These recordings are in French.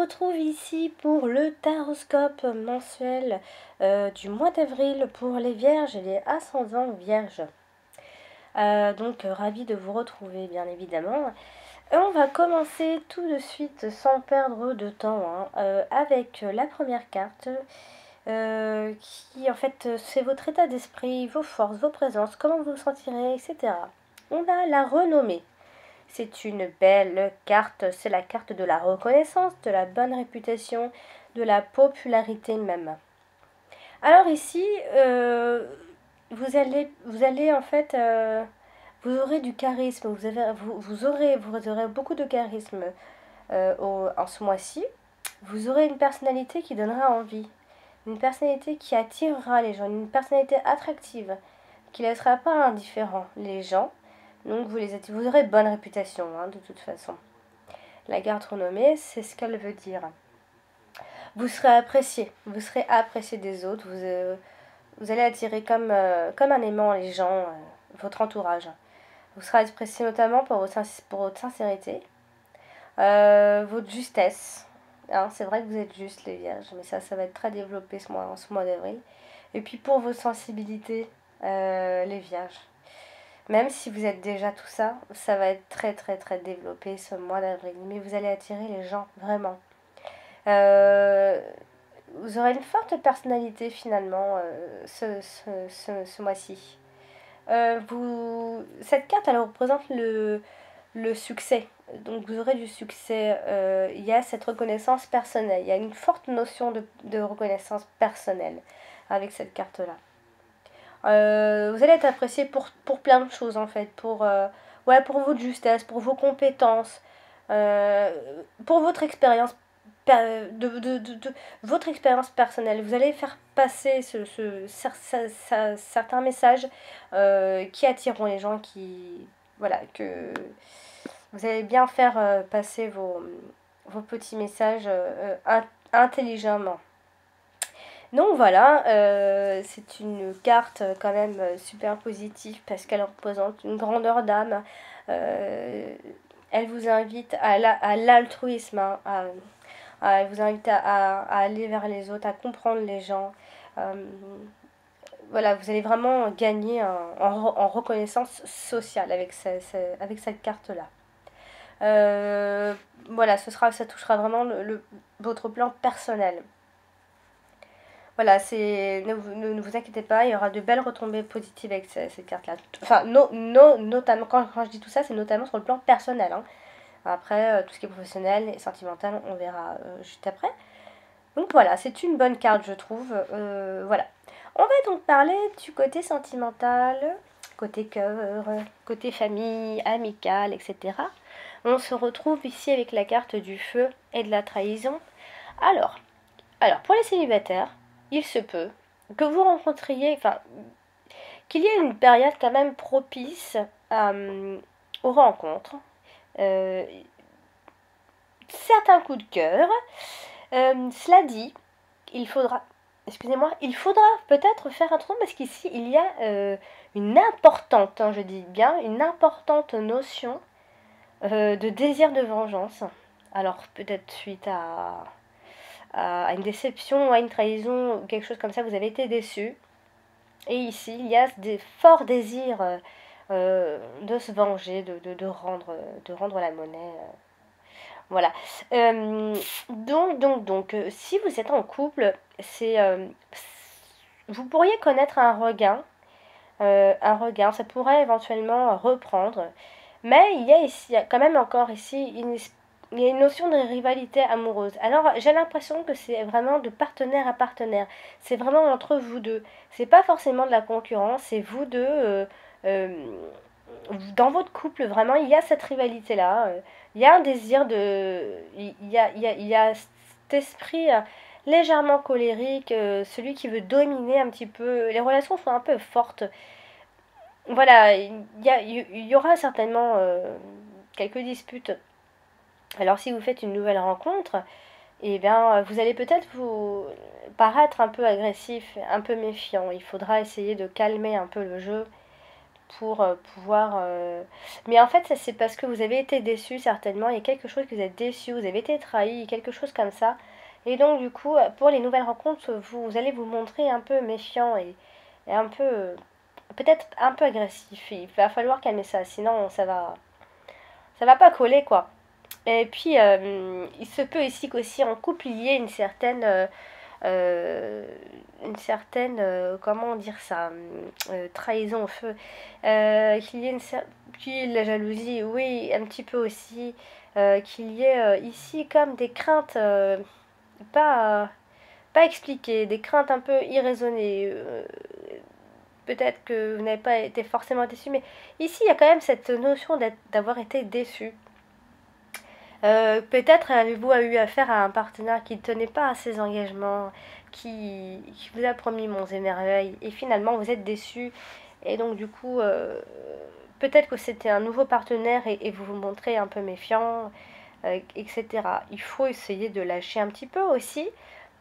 retrouve ici pour le taroscope mensuel du mois d'avril pour les vierges et les ascendants vierges. Ravie de vous retrouver bien évidemment. On va commencer tout de suite sans perdre de temps avec la première carte qui en fait c'est votre état d'esprit, vos forces, vos présences, comment vous vous sentirez, etc. On a la renommée. C'est une belle carte, c'est la carte de la reconnaissance, de la bonne réputation, de la popularité même. Alors ici, vous allez en fait, vous aurez du charisme, vous aurez beaucoup de charisme en ce mois-ci. Vous aurez une personnalité qui donnera envie, une personnalité qui attirera les gens, une personnalité attractive, qui ne laissera pas indifférent les gens. Donc vous aurez bonne réputation de toute façon. La carte renommée, c'est ce qu'elle veut dire. Vous serez apprécié des autres, vous allez attirer comme un aimant les gens, votre entourage. Vous serez apprécié notamment pour votre sincérité, votre justesse. C'est vrai que vous êtes juste les vierges, mais ça va être très développé en ce mois d'avril. Et puis pour vos sensibilités, les vierges. Même si vous êtes déjà tout ça, ça va être très très très développé ce mois d'avril. Mais vous allez attirer les gens, vraiment. Vous aurez une forte personnalité finalement ce mois-ci. Cette carte, elle représente le succès. Donc vous aurez du succès. Il y a cette reconnaissance personnelle. Il y a une forte notion de reconnaissance personnelle avec cette carte-là. Vous allez être apprécié pour plein de choses en fait, pour votre justesse, pour vos compétences, pour votre expérience votre expérience personnelle. Vous allez faire passer certains messages qui attireront les gens, que vous allez bien faire passer vos petits messages intelligemment. Donc voilà, c'est une carte quand même super positive parce qu'elle représente une grandeur d'âme. Elle vous invite à l'altruisme, elle vous invite à aller vers les autres, à comprendre les gens. Voilà, vous allez vraiment gagner en reconnaissance sociale avec cette carte-là. Voilà, ça touchera vraiment votre plan personnel. Voilà, ne vous inquiétez pas, il y aura de belles retombées positives avec cette carte-là. Enfin, notamment, quand je dis tout ça, c'est notamment sur le plan personnel. Après, tout ce qui est professionnel et sentimental, on verra juste après. Donc voilà, c'est une bonne carte, je trouve. Voilà. On va donc parler du côté sentimental, côté cœur, côté famille, amical, etc. On se retrouve ici avec la carte du feu et de la trahison. Alors pour les célibataires, il se peut que vous rencontriez, qu'il y ait une période quand même propice aux rencontres, certains coups de cœur. Cela dit, il faudra peut-être faire attention parce qu'ici il y a une importante, je dis bien, une importante notion de désir de vengeance. Alors peut-être suite à une déception, à une trahison ou quelque chose comme ça, vous avez été déçu. Et ici, il y a des forts désirs de se venger, de rendre la monnaie. Voilà. Si vous êtes en couple, vous pourriez connaître un regain. Ça pourrait éventuellement reprendre. Mais il y a quand même encore ici il y a une notion de rivalité amoureuse. Alors, j'ai l'impression que c'est vraiment de partenaire à partenaire. C'est vraiment entre vous deux. C'est pas forcément de la concurrence, c'est vous deux. Dans votre couple, vraiment, il y a cette rivalité-là. Il y a un désir de. Il y a cet esprit légèrement colérique, celui qui veut dominer un petit peu. Les relations sont un peu fortes. Voilà, il y aura certainement quelques disputes. Alors si vous faites une nouvelle rencontre, eh bien vous allez peut-être vous paraître un peu agressif, un peu méfiant. Il faudra essayer de calmer un peu le jeu pour pouvoir... Mais en fait, ça c'est parce que vous avez été déçu certainement, il y a quelque chose que vous êtes déçu, vous avez été trahi, quelque chose comme ça. Et donc du coup, pour les nouvelles rencontres, vous allez vous montrer un peu méfiant et un peu... peut-être un peu agressif. Il va falloir calmer ça, sinon ça va pas coller quoi. Et puis, il se peut ici qu'aussi en couple, il y ait euh, comment dire ça, trahison au feu. Qu'il y ait puis la jalousie, oui, un petit peu aussi. Qu'il y ait ici comme des craintes pas, pas expliquées, des craintes un peu irraisonnées. Peut-être que vous n'avez pas été forcément déçu, mais ici, il y a quand même cette notion d'avoir été déçu. Peut-être avez-vous eu affaire à un partenaire qui ne tenait pas à ses engagements, qui vous a promis monts et merveilles, et finalement vous êtes déçu, et donc du coup, peut-être que c'était un nouveau partenaire et vous vous montrez un peu méfiant, etc. Il faut essayer de lâcher un petit peu aussi,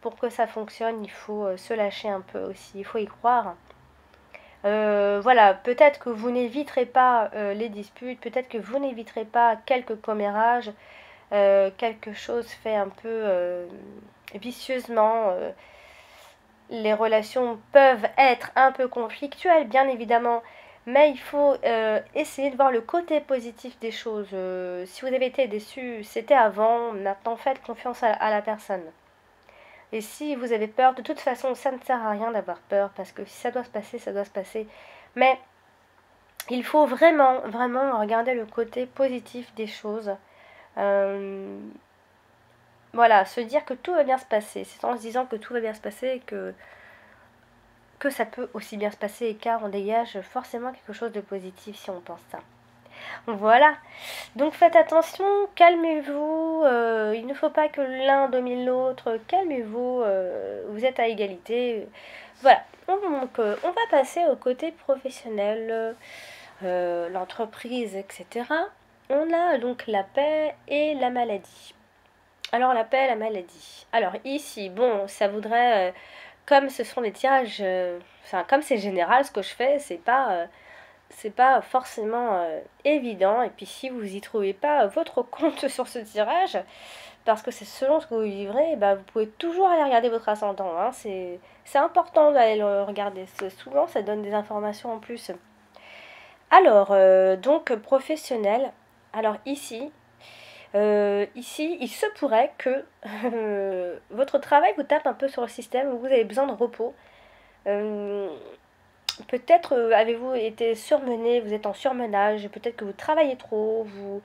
pour que ça fonctionne, il faut se lâcher un peu aussi, il faut y croire. Voilà, peut-être que vous n'éviterez pas les disputes, peut-être que vous n'éviterez pas quelques commérages, quelque chose fait un peu vicieusement. Les relations peuvent être un peu conflictuelles, bien évidemment, mais il faut essayer de voir le côté positif des choses. Si vous avez été déçu, c'était avant, maintenant faites confiance à la personne. Et si vous avez peur, de toute façon, ça ne sert à rien d'avoir peur, parce que si ça doit se passer, ça doit se passer. Mais il faut vraiment, vraiment regarder le côté positif des choses. Euh, voilà, se dire que tout va bien se passer. C'est en se disant que tout va bien se passer que ça peut aussi bien se passer, car on dégage forcément quelque chose de positif si on pense ça. Voilà, donc faites attention, calmez-vous, il ne faut pas que l'un domine l'autre, calmez-vous, vous êtes à égalité. Voilà, donc on va passer au côté professionnel, l'entreprise, etc. On a donc la paix et la maladie. Alors la paix et la maladie. Alors ici, bon, ça voudrait, comme ce sont des tirages, enfin comme c'est général ce que je fais, c'est pas forcément évident. Et puis si vous y trouvez pas votre compte sur ce tirage, parce que c'est selon ce que vous vivrez, bah, vous pouvez toujours aller regarder votre ascendant. Hein. C'est important d'aller le regarder. Souvent, ça donne des informations en plus. Alors, donc professionnel. Alors ici, il se pourrait que votre travail vous tape un peu sur le système, où vous avez besoin de repos. Euh, Peut-être avez-vous été surmené, vous êtes en surmenage, peut-être que vous travaillez trop, vous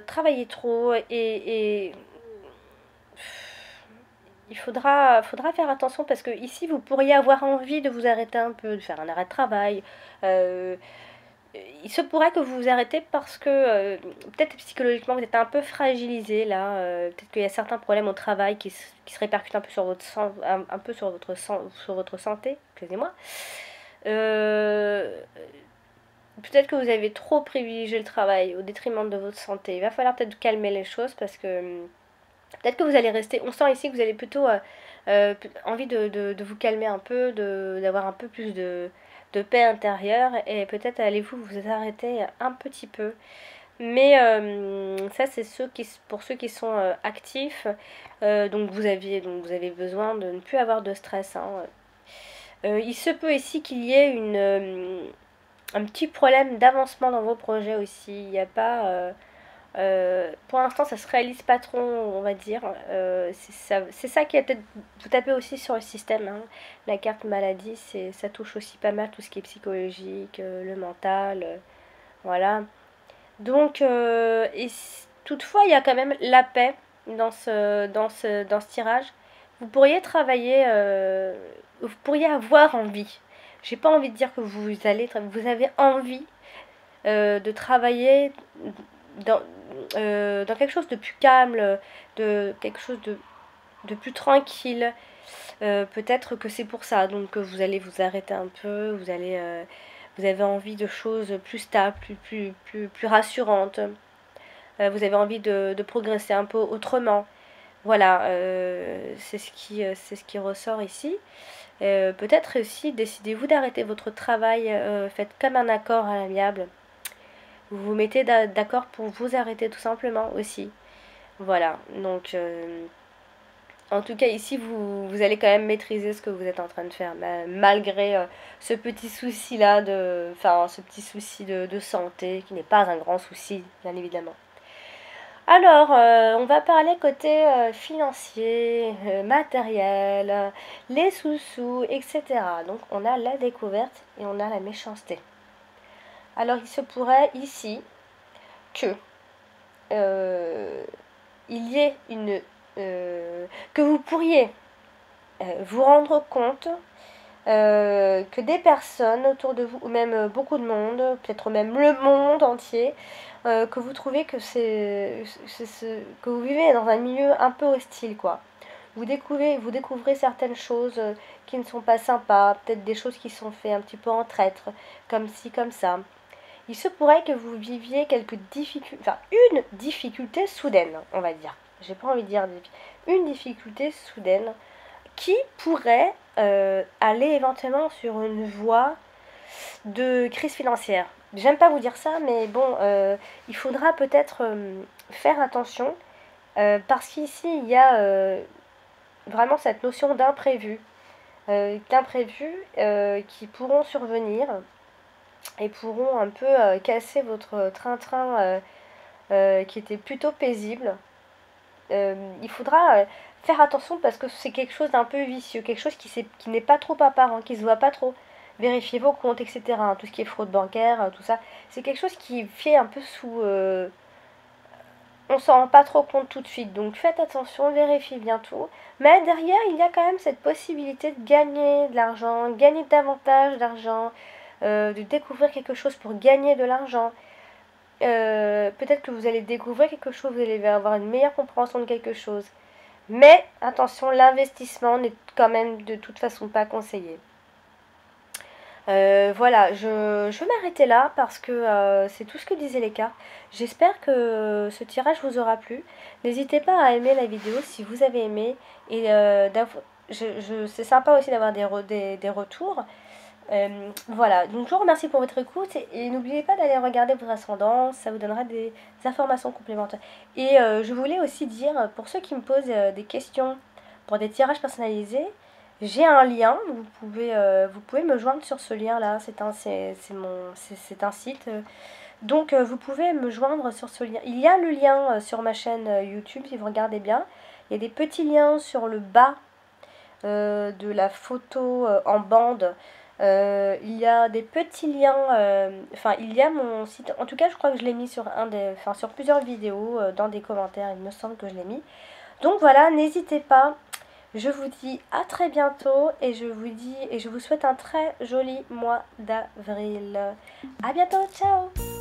travaillez trop et il faudra faire attention parce que ici vous pourriez avoir envie de vous arrêter un peu, de faire un arrêt de travail. Euh, il se pourrait que vous vous arrêtez parce que peut-être psychologiquement vous êtes un peu fragilisé là. Peut-être qu'il y a certains problèmes au travail qui se répercutent un peu sur un peu sur votre santé, excusez-moi. Euh, Peut-être que vous avez trop privilégié le travail au détriment de votre santé. Il va falloir peut-être calmer les choses parce que peut-être que vous allez rester. On sent ici que vous avez plutôt envie de vous calmer un peu, d'avoir un peu plus de paix intérieure et peut-être allez-vous vous arrêter un petit peu. Mais ça, c'est pour ceux qui sont actifs. Donc vous avez besoin de ne plus avoir de stress. Hein. Il se peut ici qu'il y ait un petit problème d'avancement dans vos projets aussi. Il n'y a pas. Pour l'instant, ça se réalise pas trop, on va dire. C'est ça qui a peut-être. Vous tapez aussi sur le système. Hein. La carte maladie, ça touche aussi pas mal tout ce qui est psychologique, le mental. Voilà. Donc, toutefois, il y a quand même la paix dans ce tirage. Vous pourriez travailler, vous pourriez avoir envie. J'ai pas envie de dire que vous avez envie de travailler dans, dans quelque chose de plus calme, de quelque chose de plus tranquille. Peut-être que c'est pour ça. Donc vous allez vous arrêter un peu, vous avez envie de choses plus stables, plus rassurantes. Vous avez envie de progresser un peu autrement. Voilà, c'est ce qui ressort ici. Peut-être aussi, décidez-vous d'arrêter votre travail, faites comme un accord à l'amiable. Vous vous mettez d'accord pour vous arrêter tout simplement aussi. Voilà, donc en tout cas ici vous allez quand même maîtriser ce que vous êtes en train de faire, malgré ce petit souci là, enfin ce petit souci de santé qui n'est pas un grand souci bien évidemment. Alors, on va parler côté financier, matériel, les sous-sous, etc. Donc, on a la découverte et on a la méchanceté. Alors, il se pourrait ici que il y ait que vous pourriez vous rendre compte que des personnes autour de vous, ou même beaucoup de monde, peut-être même le monde entier, que vous trouvez que que vous vivez dans un milieu un peu hostile, quoi. Vous découvrez certaines choses qui ne sont pas sympas, peut-être des choses qui sont faites un petit peu en traître, comme ci, comme ça. Il se pourrait que vous viviez quelques difficultés, enfin une difficulté soudaine, on va dire. J'ai pas envie de dire une difficulté soudaine qui pourrait aller éventuellement sur une voie de crise financière. J'aime pas vous dire ça, mais bon, il faudra peut-être faire attention parce qu'ici il y a vraiment cette notion d'imprévu, qui pourront survenir et pourront un peu casser votre train-train qui était plutôt paisible. Il faudra faire attention parce que c'est quelque chose d'un peu vicieux, quelque chose qui n'est pas trop apparent, qui se voit pas trop. Vérifiez vos comptes, etc. Hein, tout ce qui est fraude bancaire, tout ça. C'est quelque chose qui fait un peu sous... on s'en rend pas trop compte tout de suite. Donc faites attention, vérifiez bien tout. Mais derrière, il y a quand même cette possibilité de gagner de l'argent, gagner davantage d'argent, de découvrir quelque chose pour gagner de l'argent. Peut-être que vous allez découvrir quelque chose, vous allez avoir une meilleure compréhension de quelque chose. Mais attention, l'investissement n'est quand même de toute façon pas conseillé. Voilà, je vais m'arrêter là parce que c'est tout ce que disaient les cartes. J'espère que ce tirage vous aura plu. N'hésitez pas à aimer la vidéo si vous avez aimé. Et c'est sympa aussi d'avoir des retours. Voilà, donc je vous remercie pour votre écoute et n'oubliez pas d'aller regarder votre ascendant, ça vous donnera des informations complémentaires. Et je voulais aussi dire, pour ceux qui me posent des questions pour des tirages personnalisés, j'ai un lien, vous pouvez me joindre sur ce lien-là, c'est un site. Donc vous pouvez me joindre sur ce lien. Il y a le lien sur ma chaîne YouTube si vous regardez bien. Il y a des petits liens sur le bas de la photo en bande. Il y a des petits liens, enfin il y a mon site, en tout cas je crois que je l'ai mis sur sur plusieurs vidéos, dans des commentaires, il me semble que je l'ai mis. Donc voilà, n'hésitez pas, je vous dis à très bientôt et je vous souhaite un très joli mois d'avril. À bientôt, ciao!